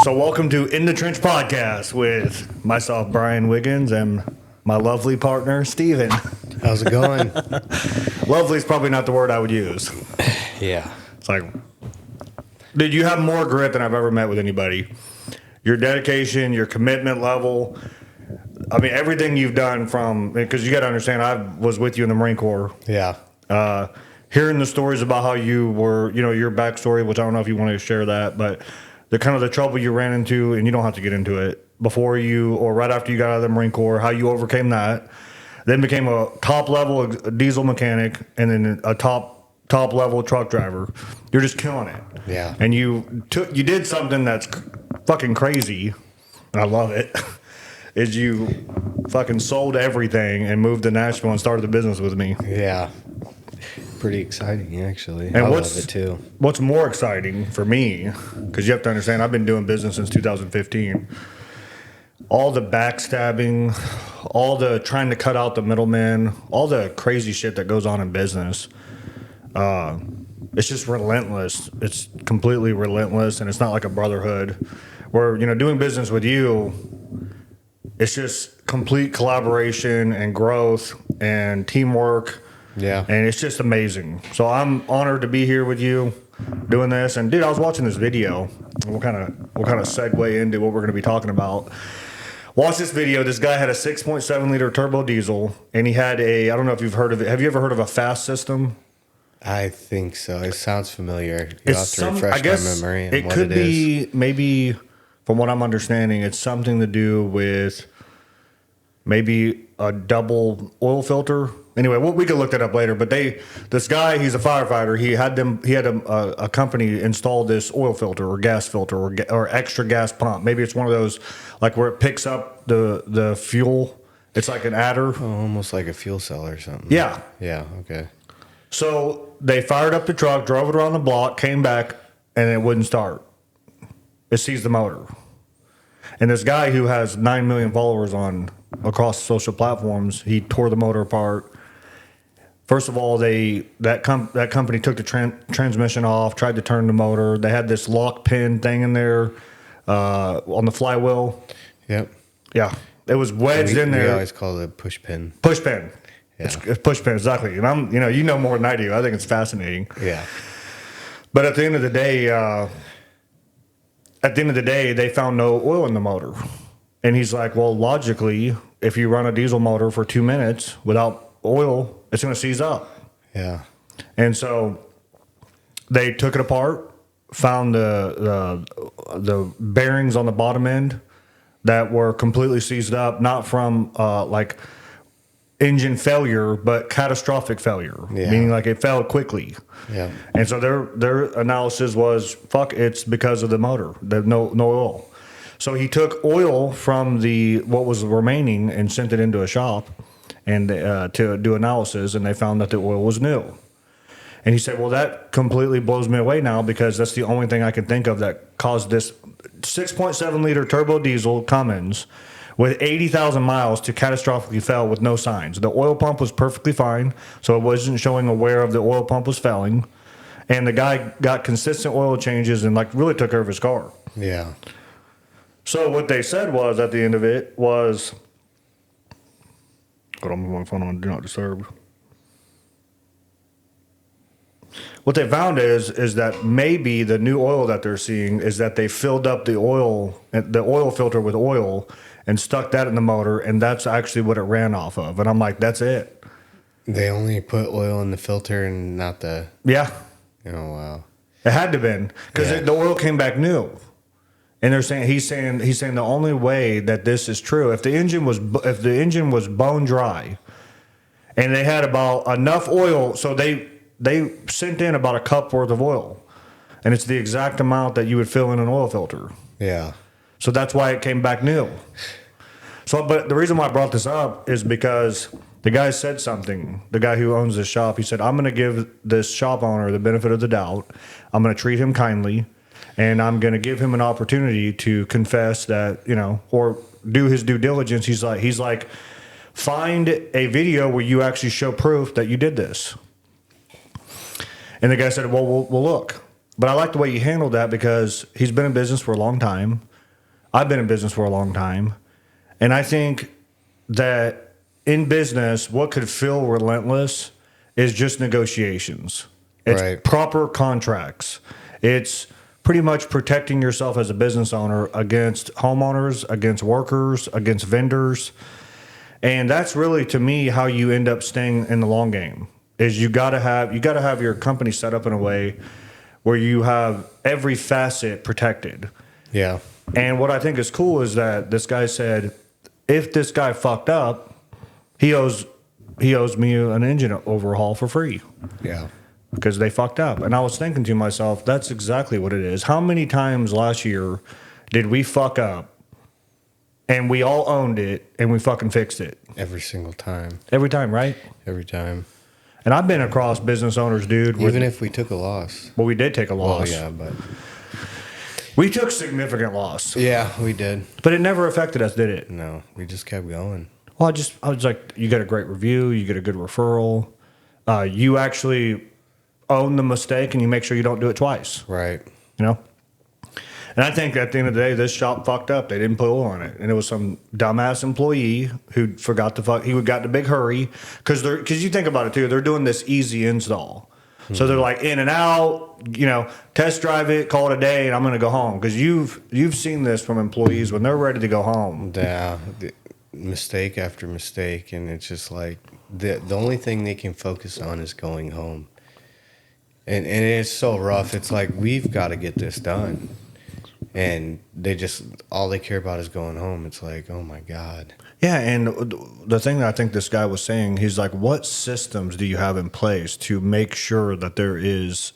So welcome to In the Trench Podcast with myself, Bryan Wiggins, and my lovely partner, Steven. How's it going? Lovely is probably not the word I would use. Yeah. It's like, dude, you have more grit than I've ever met with anybody. Your dedication, your commitment level. I mean, everything you've done from, because you got to understand, I was with you in the Marine Corps. Yeah. Hearing the stories about how you were, you know, your backstory, which I don't know if you want to share that, but the kind of the trouble you ran into, and you don't have to get into it, before you or right after you got out of the Marine Corps, how you overcame that, then became a top level diesel mechanic, and then a top level truck driver. You're just killing it. Yeah. And you did something that's fucking crazy, and I love it. Is you fucking sold everything and moved to Nashville and started the business with me. Yeah. Pretty exciting, actually. And I love it too. What's more exciting for me, because you have to understand, I've been doing business since 2015. All the backstabbing, all the trying to cut out the middleman, all the crazy shit that goes on in business, it's just relentless. It's completely relentless, and it's not like a brotherhood. Where, you know, doing business with you, it's just complete collaboration and growth and teamwork. Yeah. And it's just amazing. So I'm honored to be here with you doing this. And dude, I was watching this video. We'll kind of segue into what we're going to be talking about. Watch this video. This guy had a 6.7 liter turbo diesel, and he had I don't know if you've heard of it. Have you ever heard of a fast system? I think so. It sounds familiar. You'll have to refresh my memory on it what could it be, is. maybe, from what I'm understanding, it's something to do with maybe a double oil filter. Anyway, we could look that up later. But this guy, he's a firefighter. He had a company install this oil filter or gas filter or extra gas pump. Maybe it's one of those like where it picks up the fuel. It's like an adder. Oh, almost like a fuel cell or something. Yeah. Yeah. Okay. So they fired up the truck, drove it around the block, came back, and it wouldn't start. It seized the motor. And this guy who has 9 million followers across social platforms, he tore the motor apart. First of all, that company took the transmission off, tried to turn the motor. They had this lock pin thing in there on the flywheel. Yep. Yeah, it was wedged in there. We always call it a push pin. Push pin. Yeah. It's push pin, exactly. And you know more than I do. I think it's fascinating. Yeah. But at the end of the day, they found no oil in the motor. And he's like, well, logically, if you run a diesel motor for 2 minutes without oil, it's going to seize up. Yeah. And so they took it apart, found the bearings on the bottom end that were completely seized up, not from like engine failure, but catastrophic failure, meaning like it failed quickly. Yeah. And so their analysis was, fuck, it's because of the motor, no oil. So he took oil from what was remaining and sent it into a shop and to do analysis, and they found that the oil was new. And he said, well, that completely blows me away now, because that's the only thing I can think of that caused this 6.7 liter turbo diesel Cummins with 80,000 miles to catastrophically fail with no signs. The oil pump was perfectly fine, so it wasn't showing aware of the oil pump was failing. And the guy got consistent oil changes and like really took care of his car. Yeah. So what they said was, at the end of it was, hold on, my phone on Do Not Disturb. What they found is that maybe the new oil that they're seeing is that they filled up the oil filter with oil and stuck that in the motor, and that's actually what it ran off of. And I'm like, that's it. They only put oil in the filter and not the... Yeah. Oh, wow. It had to have been, because the oil came back new. And he's saying the only way that this is true, if the engine was bone dry, and they had about enough oil, so they sent in about a cup worth of oil, and it's the exact amount that you would fill in an oil filter. Yeah. So that's why it came back new. So, but the reason why I brought this up is because the guy said something. The guy who owns this shop, he said, I'm going to give this shop owner the benefit of the doubt. I'm going to treat him kindly. And I'm going to give him an opportunity to confess that, you know, or do his due diligence. He's like, find a video where you actually show proof that you did this. And the guy said, well, we'll look. But I like the way you handled that, because he's been in business for a long time. I've been in business for a long time, and I think that in business, what could feel relentless is just negotiations. It's proper contracts. It's pretty much protecting yourself as a business owner against homeowners, against workers, against vendors. And that's really, to me, how you end up staying in the long game. Is you gotta have your company set up in a way where you have every facet protected. Yeah. And what I think is cool is that this guy said, if this guy fucked up, he owes me an engine overhaul for free. Yeah. Because they fucked up. And I was thinking to myself, that's exactly what it is. How many times last year did we fuck up and we all owned it and we fucking fixed it? Every single time. Every time, right? Every time. And I've been across business owners, dude. Even if we took a loss. Well, we did take a loss. Well, yeah, but we took significant loss. Yeah, we did. But it never affected us, did it? No, we just kept going. Well, I was like, you get a great review, you get a good referral. You actually own the mistake and you make sure you don't do it twice. Right. You know? And I think at the end of the day, this shop fucked up. They didn't put oil on it. And it was some dumbass employee who forgot to fuck. He got in a big hurry. Because you think about it too, they're doing this easy install. So they're like in and out, test drive it, call it a day, and I'm going to go home. Because you've seen this from employees when they're ready to go home. Yeah, mistake after mistake, and it's just like the only thing they can focus on is going home. And it's so rough. It's like, we've got to get this done. And all they care about is going home. It's like, oh my God. Yeah, and the thing that I think this guy was saying, he's like, what systems do you have in place to make sure that there is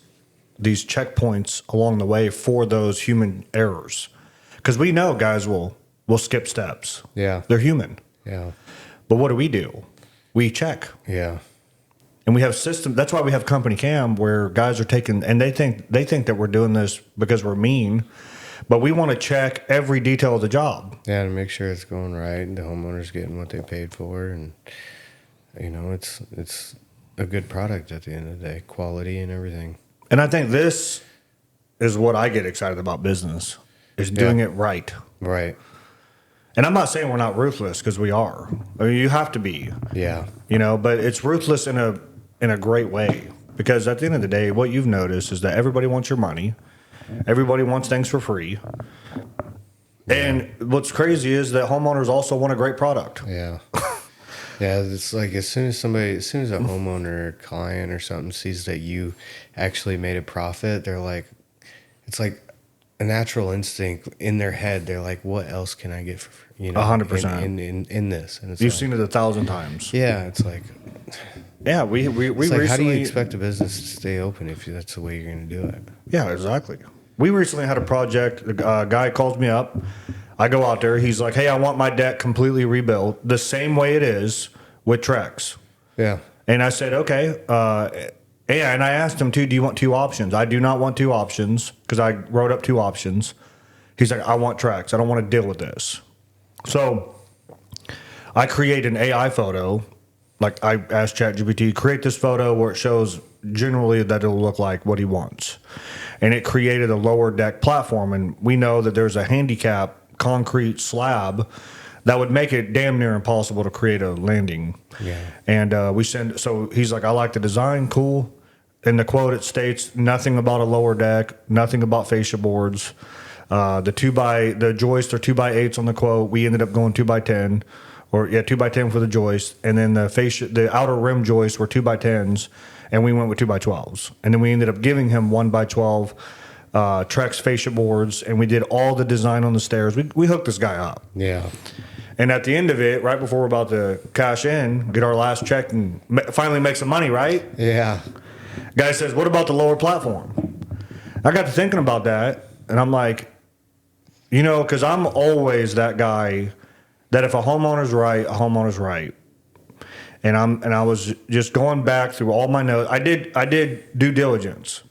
these checkpoints along the way for those human errors? Because we know guys will skip steps. Yeah. They're human. Yeah. But what do? We check. Yeah. And we have systems. That's why we have company cam, where guys are taking, and they think that we're doing this because we're mean. But we want to check every detail of the job. Yeah, to make sure it's going right, and the homeowner's getting what they paid for, and it's a good product at the end of the day, quality and everything. And I think this is what I get excited about business, is doing it right. Right. And I'm not saying we're not ruthless, because we are. I mean, you have to be. Yeah. But it's ruthless in a great way, because at the end of the day, what you've noticed is that everybody wants your money. Everybody wants things for free. Yeah. And what's crazy is that homeowners also want a great product. Yeah. Yeah, it's like as soon as a homeowner or client or something sees that you actually made a profit, they're like, it's like a natural instinct in their head. They're like, what else can I get for free? 100% in this. And it's you've seen it 1,000 times. Yeah, it's like, yeah, we recently, how do you expect a business to stay open if that's the way you're going to do it? Yeah, exactly. We recently had a project. A guy calls me up. I go out there. He's like, hey, I want my deck completely rebuilt the same way it is with Trex. Yeah. And I said, okay. Yeah, and I asked him, too, do you want two options? I do not want two options, because I wrote up two options. He's like, I want Trex. I don't want to deal with this. So I create an AI photo. Like, I asked ChatGPT, create this photo where it shows generally that it'll look like what he wants. And it created a lower deck platform. And we know that there's a handicap concrete slab that would make it damn near impossible to create a landing. Yeah. And so he's like, I like the design, cool. In the quote, it states nothing about a lower deck, nothing about fascia boards. The joists are 2x8s on the quote. We ended up going 2x10. 2x10 for the joist, and then the outer rim joists were 2x10s, and we went with 2x12s. And then we ended up giving him 1x12 Trex fascia boards, and we did all the design on the stairs. We hooked this guy up. Yeah. And at the end of it, right before we're about to cash in, get our last check, and finally make some money, right? Yeah. Guy says, what about the lower platform? I got to thinking about that, and I'm like, because I'm always that guy that if a homeowner's right, a homeowner's right. And I was just going back through all my notes. I did due diligence.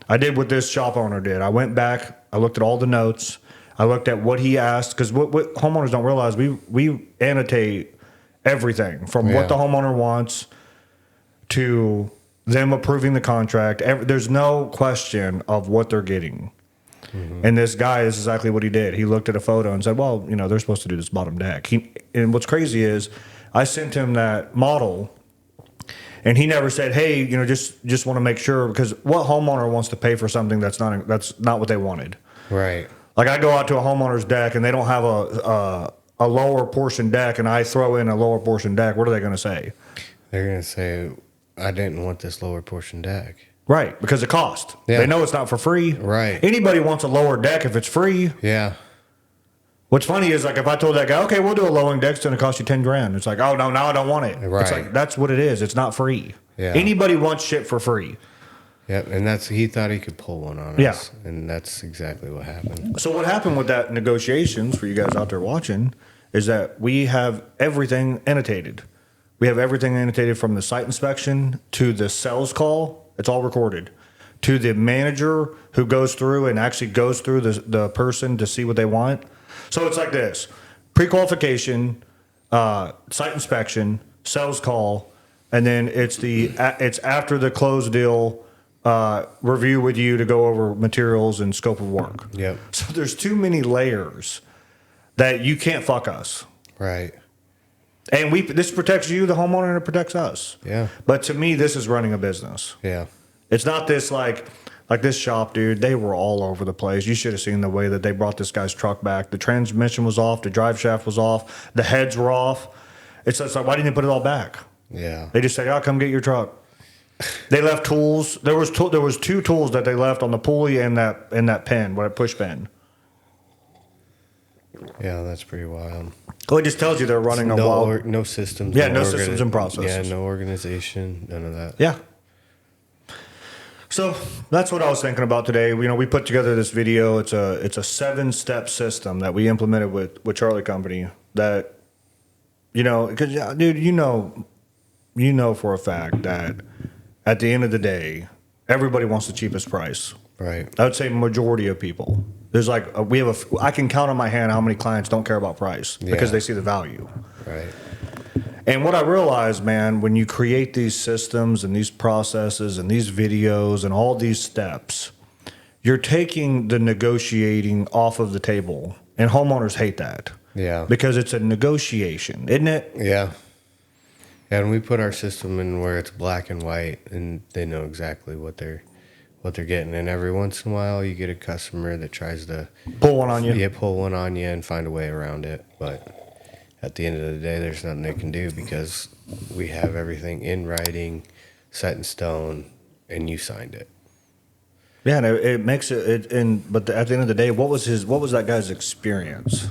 I did what this shop owner did. I went back, I looked at all the notes, I looked at what he asked, because what homeowners don't realize, we annotate everything from what the homeowner wants to them approving the contract. There's no question of what they're getting. And this guy, this is exactly what he did. He looked at a photo and said, well, they're supposed to do this bottom deck. And what's crazy is I sent him that model and he never said, hey, just want to make sure, because what homeowner wants to pay for something that's not what they wanted. Right. Like I go out to a homeowner's deck and they don't have a lower portion deck and I throw in a lower portion deck. What are they going to say? They're going to say, I didn't want this lower portion deck. Right, because it cost. Yeah. They know it's not for free. Right. Anybody wants a lower deck if it's free. Yeah. What's funny is like if I told that guy, okay, we'll do a lowering deck, it's going to cost you $10,000. It's like, oh no, now I don't want it. Right. It's like that's what it is. It's not free. Yeah. Anybody wants shit for free. Yep, and he thought he could pull one on us. Yeah. And that's exactly what happened. So what happened with that negotiations for you guys out there watching is that we have everything annotated. We have everything annotated from the site inspection to the sales call. It's all recorded. To the manager who goes through and actually goes through the person to see what they want. So it's like this: pre-qualification, site inspection, sales call, and then it's after the close deal review with you to go over materials and scope of work. Yep. So there's too many layers that you can't fuck us. Right. And this protects you, the homeowner, and it protects us. Yeah. But to me, this is running a business. Yeah. It's not this like this shop, dude. They were all over the place. You should have seen the way that they brought this guy's truck back. The transmission was off. The drive shaft was off. The heads were off. It's just like, why didn't you put it all back? Yeah. They just said, "Oh, come get your truck." They left tools. There was two tools that they left on the pulley and that pin, what a push pin. Yeah, that's pretty wild. Well, it just tells you they're running a wild. No systems. Yeah, no systems and processes. Yeah, no organization, none of that. Yeah. So that's what I was thinking about today. We put together this video. It's a 7-step system that we implemented with Charlie Company. That, because dude, you know for a fact that at the end of the day, everybody wants the cheapest price. Right. I would say majority of people. There's like I can count on my hand how many clients don't care about price because they see the value. Right. And what I realized, man, when you create these systems and these processes and these videos and all these steps, you're taking the negotiating off of the table. And homeowners hate that. Yeah. Because it's a negotiation, isn't it? Yeah. And we put our system in where it's black and white, and they know exactly what they're getting. And every once in a while, you get a customer that tries to pull one on you. Yeah, pull one on you and find a way around it. But at the end of the day, there's nothing they can do because we have everything in writing, set in stone, and you signed it. Yeah, and it makes it. But at the end of the day, what was that guy's experience?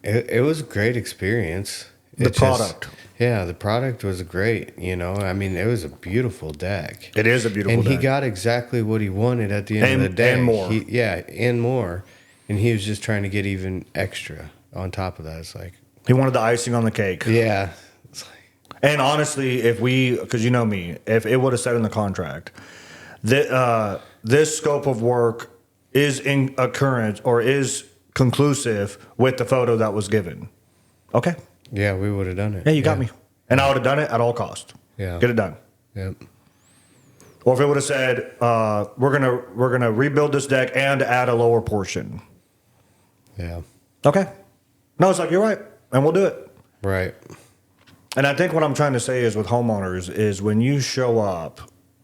It was a great experience. The product. The product was great. I mean, it was a beautiful deck. It is a beautiful deck. And he got exactly what he wanted at the end of the day. And more. And more. And he was just trying to get even extra on top of that. It's like he wanted the icing on the cake. Yeah. And honestly, because you know me, if it would have said in the contract that this scope of work is in occurrence or is conclusive with the photo that was given. Okay. Yeah, we would have done it. Yeah, you got me. And I would have done it at all cost. Yeah. Get it done. Yep. Or if it would have said, we're gonna rebuild this deck and add a lower portion. Yeah. Okay. No, it's like, you're right, and we'll do it. Right. And I think what I'm trying to say is with homeowners is when you show up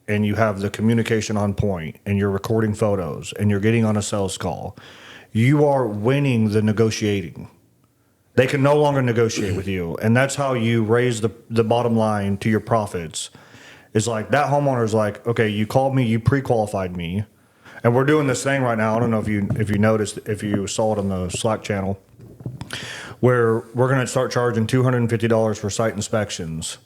and you have the communication on point and you're recording photos and you're getting on a sales call, you are winning the negotiating. They can no longer negotiate with you. And that's how you raise the bottom line to your profits. It's like that homeowner is like, okay, you called me, you pre-qualified me. And we're doing this thing right now. I don't know if you noticed, if you saw it on the Slack channel, where we're going to start charging $250 for site inspections.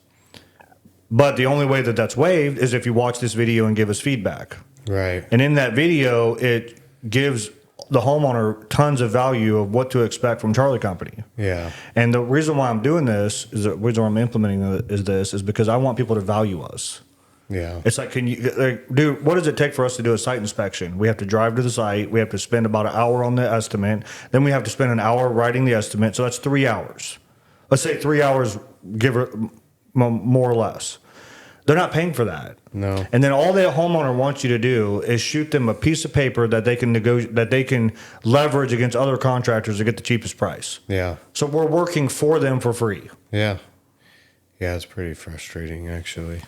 But the only way that that's waived is if you watch this video and give us feedback. Right. And in that video, it gives the homeowner tons of value of what to expect from Charlie Company. Yeah. And the reason why I'm doing this, is the reason why I'm implementing is because I want people to value us. Yeah. It's like, dude, what does it take for us to do a site inspection? We have to drive to the site. We have to spend about an hour on the estimate. Then we have to spend an hour writing the estimate. So that's 3 hours. Let's say 3 hours, more or less. They're not paying for that. No. And then all the homeowner wants you to do is shoot them a piece of paper that they can that they can leverage against other contractors to get the cheapest price. Yeah. So we're working for them for free. Yeah. Yeah, it's pretty frustrating, actually.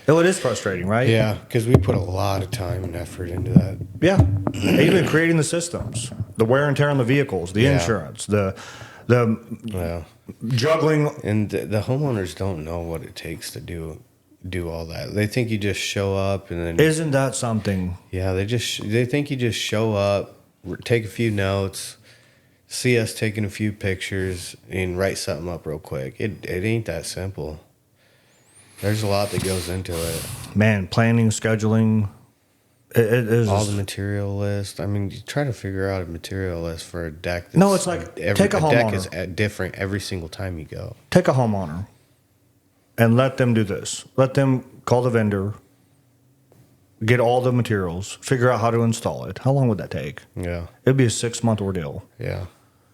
Oh, it is frustrating, right? Yeah, because we put a lot of time and effort into that. Yeah. Even creating the systems, the wear and tear on the vehicles, the insurance, the juggling. And the homeowners don't know what it takes to do all that. They think you just show up and then. Isn't that something? Yeah, they think you just show up, take a few notes, see us taking a few pictures, and write something up real quick. It ain't that simple. There's a lot that goes into it. Man, planning, scheduling. It is all the material list. I mean, you try to figure out a material list for a deck. No, it's like take a homeowner. Deck is different every single time you go. Take a homeowner and let them do this. Let them call the vendor, get all the materials, figure out how to install it. How long would that take? Yeah. It'd be a 6-month ordeal. Yeah.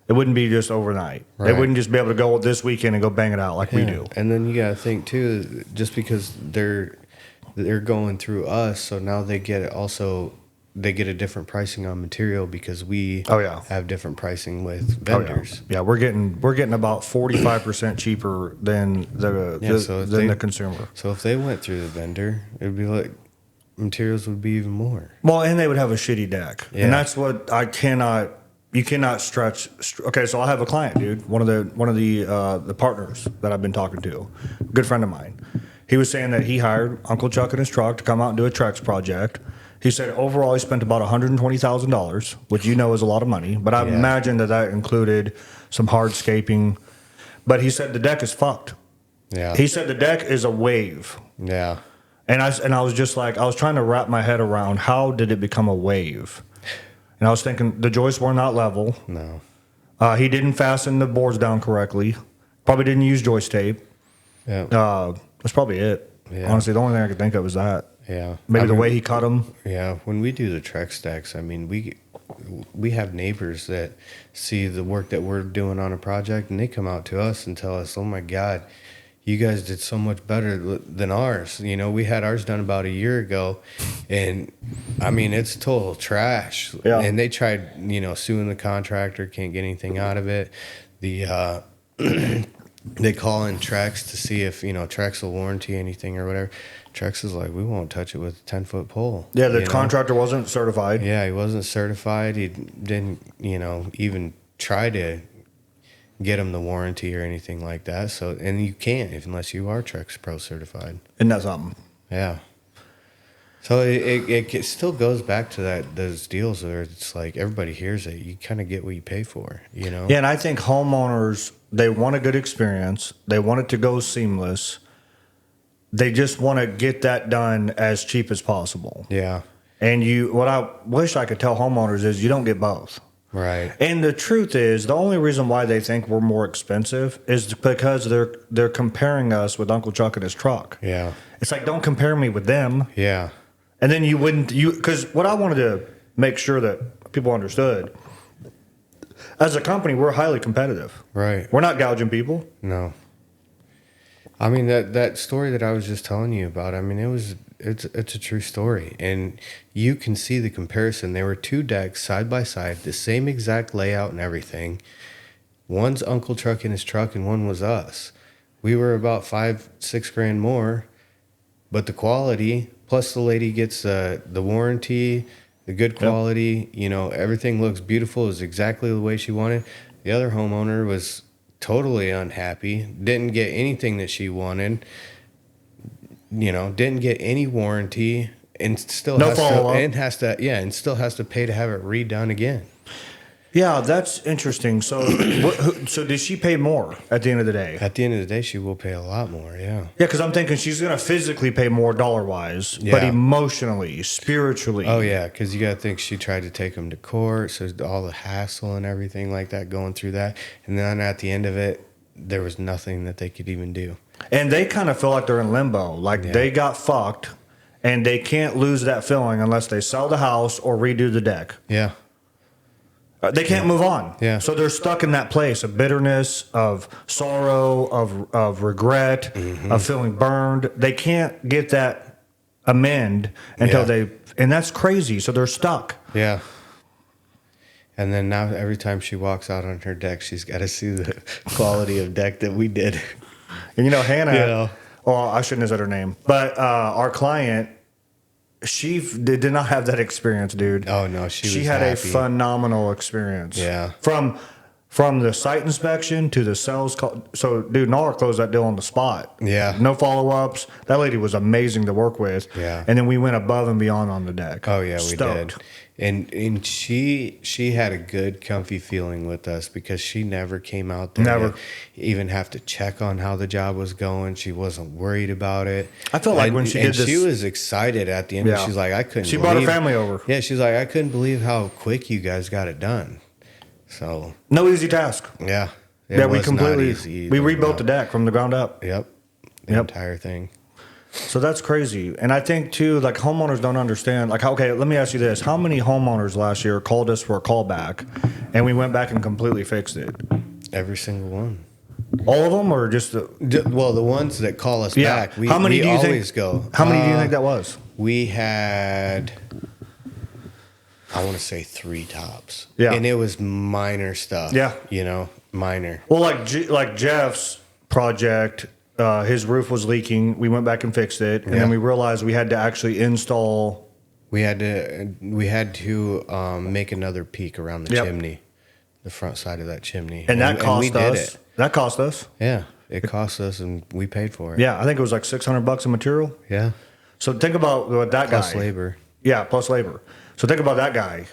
It wouldn't be just overnight. Right. They wouldn't just be able to go this weekend and go bang it out like we do. And then you got to think too, just because they're going through us, so now they get a different pricing on material because we have different pricing with vendors. Yeah, we're getting about 45% cheaper than the consumer. So if they went through the vendor, it'd be like materials would be even more. Well, and they would have a shitty deck, and that's what you cannot stretch. Okay, so I have a client, dude. One of the partners that I've been talking to, a good friend of mine. He was saying that he hired Uncle Chuck and his truck to come out and do a Trex project. He said overall he spent about $120,000, which is a lot of money. But I imagine that included some hardscaping. But he said the deck is fucked. Yeah. He said the deck is a wave. Yeah. And I was just like, I was trying to wrap my head around how did it become a wave? And I was thinking the joists were not level. No. He didn't fasten the boards down correctly. Probably didn't use joist tape. Yeah. That's probably it. Yeah. Honestly, the only thing I could think of is that. Yeah. Maybe the way he cut them. Yeah. When we do the Trex decks, I mean, we have neighbors that see the work that we're doing on a project, and they come out to us and tell us, "Oh my God, you guys did so much better than ours." We had ours done about a year ago, and I mean, it's total trash. Yeah. And they tried, suing the contractor, can't get anything out of it. They call in Trex to see if, Trex will warranty anything or whatever. Trex is like, we won't touch it with a 10-foot pole. Yeah, the contractor wasn't certified. Yeah, he wasn't certified. He didn't, even try to get him the warranty or anything like that. So, and you can't unless you are Trex Pro certified. Isn't that something? Yeah. So it still goes back to those deals where it's like everybody hears it. You kind of get what you pay for, Yeah, and I think homeowners, they want a good experience. They want it to go seamless. They just want to get that done as cheap as possible. Yeah. And what I wish I could tell homeowners is you don't get both. Right. And the truth is, the only reason why they think we're more expensive is because they're comparing us with Uncle Chuck and his truck. Yeah. It's like, don't compare me with them. Yeah. And then because what I wanted to make sure that people understood, as a company, we're highly competitive. Right. We're not gouging people. No. I mean, that story that I was just telling you about, I mean, it's a true story. And you can see the comparison. There were two decks side by side, the same exact layout and everything. One's Uncle Chuck and his truck, and one was us. We were about $5-6 grand more, but the quality, plus the lady gets the warranty, the good quality, everything looks beautiful, is exactly the way she wanted. The other homeowner was totally unhappy, didn't get anything that she wanted, didn't get any warranty, and still has to pay to have it redone again. Yeah, that's interesting. So, so did she pay more at the end of the day? At the end of the day, she will pay a lot more. Yeah. Yeah, because I'm thinking she's going to physically pay more dollar-wise, but Yeah. emotionally, spiritually. Oh yeah, because you got to think she tried to take him to court, so all the hassle and everything like that going through that, and then at the end of it, there was nothing that they could even do. And they kind of feel like they're in limbo, like they got fucked, and they can't lose that feeling unless they sell the house or redo the deck. Yeah. They can't move on. Yeah. So they're stuck in that place of bitterness, of sorrow, of regret, of feeling burned. They can't get that amend until and that's crazy. So they're stuck. Yeah. And then now every time she walks out on her deck, she's got to see the quality of deck that we did. And Hannah, Yeah. well, I shouldn't have said her name, but our client, she did not have that experience, dude. Oh no, she had happy. a phenomenal experience. Yeah. From the site inspection to the sales call. So, dude, NAR closed that deal on the spot. Yeah. No follow-ups. That lady was amazing to work with. Yeah. And then we went above and beyond on the deck. Oh yeah, Stoked. we did. And she had a good, comfy feeling with us because she never came out there Never. to even have to check on how the job was going. She wasn't worried about it. I felt like when she did this, she was excited at the end. Yeah. She's like, I couldn't. She brought her family over. Yeah, she's like, I couldn't believe how quick you guys got it done. So no easy task. yeah, We was completely not easy we either, rebuilt no. the deck from the ground up. Yep, the entire thing. So that's crazy. And I think too, like homeowners don't understand. Like, okay, let me ask you this: how many homeowners last year called us for a callback, and we went back and completely fixed it? Every single one. All of them, or just Well, the ones that call us back, how many we do you always think, go. How many do you think that was? We had, I want to say 3 tops. Yeah. And it was minor stuff. Yeah. Minor. Well, like Jeff's project, his roof was leaking. We went back and fixed it, and then we realized we had to actually install. We had to make another peak around the chimney, the front side of that chimney. And that cost we did us. it. That cost us. Yeah. It cost us and we paid for it. Yeah, I think it was like $600 in material. Yeah. So think about what that Plus guy. labor. Yeah, plus labor. So think about that guy.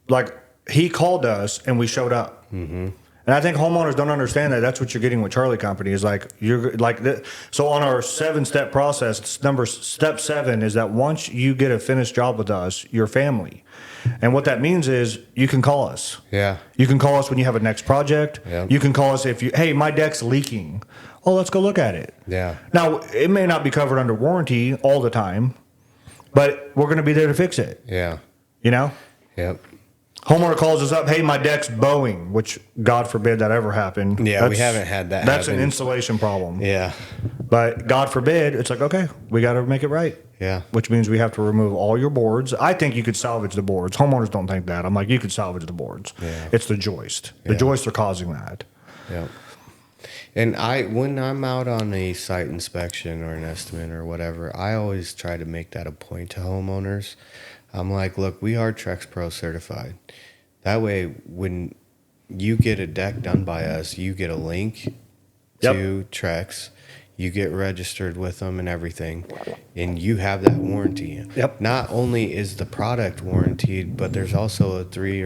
Like he called us and we showed up. Mm-hmm. And I think homeowners don't understand that. That's what you're getting with Charlie Company is like you're like this. So on our 7-step process, step 7 is that once you get a finished job with us, you're family. And what that means is you can call us. Yeah. You can call us when you have a next project. Yeah. You can call us if hey, my deck's leaking. Oh, let's go look at it. Yeah. Now, it may not be covered under warranty all the time, but we're going to be there to fix it. Yeah. Yep. Homeowner calls us up, hey, my deck's bowing, which God forbid that ever happened. Yeah, we haven't had that That's happen. an installation problem. Yeah. But God forbid, it's like, okay, we got to make it right. Yeah. Which means we have to remove all your boards. I think you could salvage the boards. Homeowners don't think that. I'm like, you could salvage the boards. Yeah. It's the joist. The joists are causing that. Yeah. And when I'm out on a site inspection or an estimate or whatever, I always try to make that a point to homeowners. I'm like, look, we are Trex Pro certified. That way, when you get a deck done by us, you get a link to Trex. You get registered with them and everything, and you have that warranty. Yep. Not only is the product warranted, but there's also a 3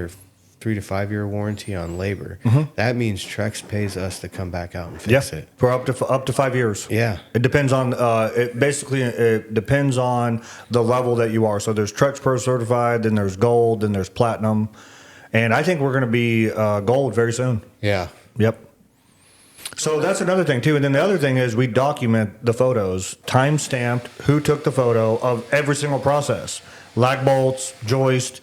to 5 year warranty on labor. Mm-hmm. That means Trex pays us to come back out and fix it. For up to 5 years. Yeah. It depends on it depends on the level that you are. So there's Trex Pro certified, then there's gold, then there's platinum, and I think we're going to be gold very soon. Yeah. Yep. So that's another thing too. And then the other thing is we document the photos, time stamped, who took the photo of every single process, lag bolts, joist,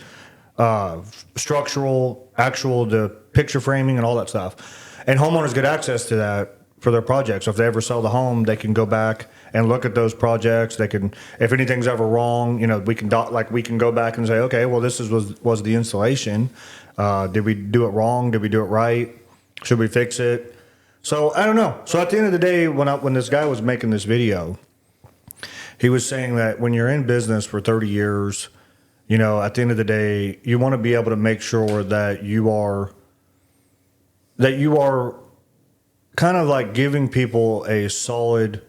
structural, actual, the picture framing and all that stuff. And homeowners get access to that for their projects. So if they ever sell the home, they can go back and look at those projects. They can, if anything's ever wrong, we can we can go back and say, okay, well, this was the installation. Did we do it wrong? Did we do it right? Should we fix it? So I don't know. So at the end of the day, when this guy was making this video, he was saying that when you're in business for 30 years, at the end of the day, you want to be able to make sure that you are kind of like giving people a solid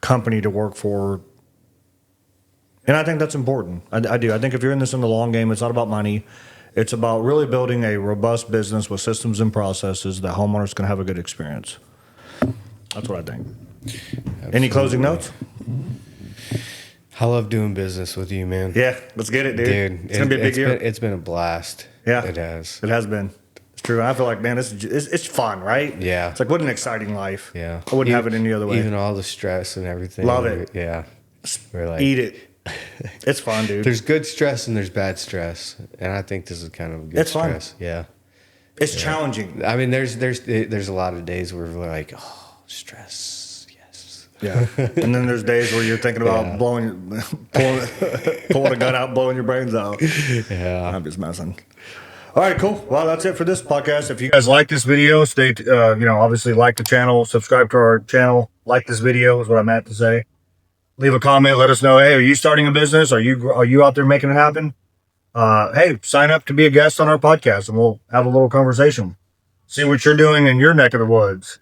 company to work for. And I think that's important. I do. I think if you're in this in the long game, it's not about money. It's about really building a robust business with systems and processes that homeowners can have a good experience. That's what I think. Absolutely. Any closing notes? I love doing business with you, man. Yeah, let's get it, dude. It's going to be a big year. It's been a blast. Yeah. It has. It has been. It's true. I feel like, man, it's fun, right? Yeah. It's like, what an exciting life. Yeah. I wouldn't have it any other way. Even all the stress and everything. Love it. Yeah. We're like, eat it. It's fun, dude. There's good stress and there's bad stress. And I think this is kind of good it's stress. Fun. Yeah. It's challenging. I mean, there's a lot of days where we're like, oh, stress, yes. Yeah. And then there's days where you're thinking about pulling a gun out, blowing your brains out. Yeah. I'm just messing. All right, cool. Well, that's it for this podcast. If you guys like this video, obviously like the channel, subscribe to our channel, like this video is what I meant to say. Leave a comment. Let us know. Hey, are you starting a business? Are you out there making it happen? Hey, sign up to be a guest on our podcast and we'll have a little conversation. See what you're doing in your neck of the woods.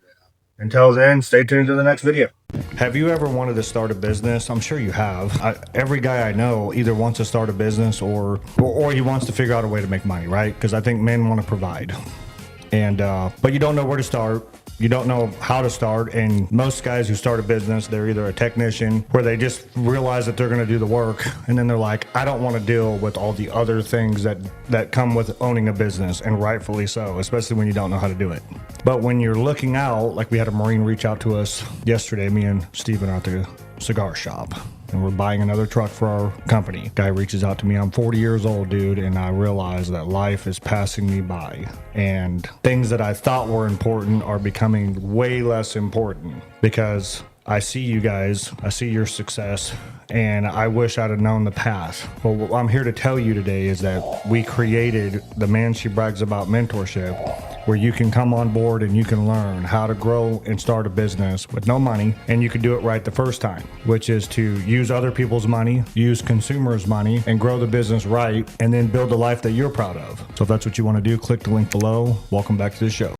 Until then, stay tuned to the next video. Have you ever wanted to start a business? I'm sure you have. Every guy I know either wants to start a business or he wants to figure out a way to make money, right? Because I think men want to provide. And but you don't know where to start. You don't know how to start, and most guys who start a business, they're either a technician where they just realize that they're going to do the work, and then they're like, I don't want to deal with all the other things that come with owning a business, and rightfully so, especially when you don't know how to do it. But when you're looking out, like we had a Marine reach out to us yesterday, me and Steven are at the cigar shop, and we're buying another truck for our company. Guy reaches out to me, I'm 40 years old, dude, and I realize that life is passing me by. And things that I thought were important are becoming way less important because I see you guys, I see your success, and I wish I'd have known the path. But what I'm here to tell you today is that we created the Man She Brags About mentorship, where you can come on board and you can learn how to grow and start a business with no money, and you can do it right the first time, which is to use other people's money, use consumers' money, and grow the business right, and then build a life that you're proud of. So if that's what you want to do, click the link below. Welcome back to the show.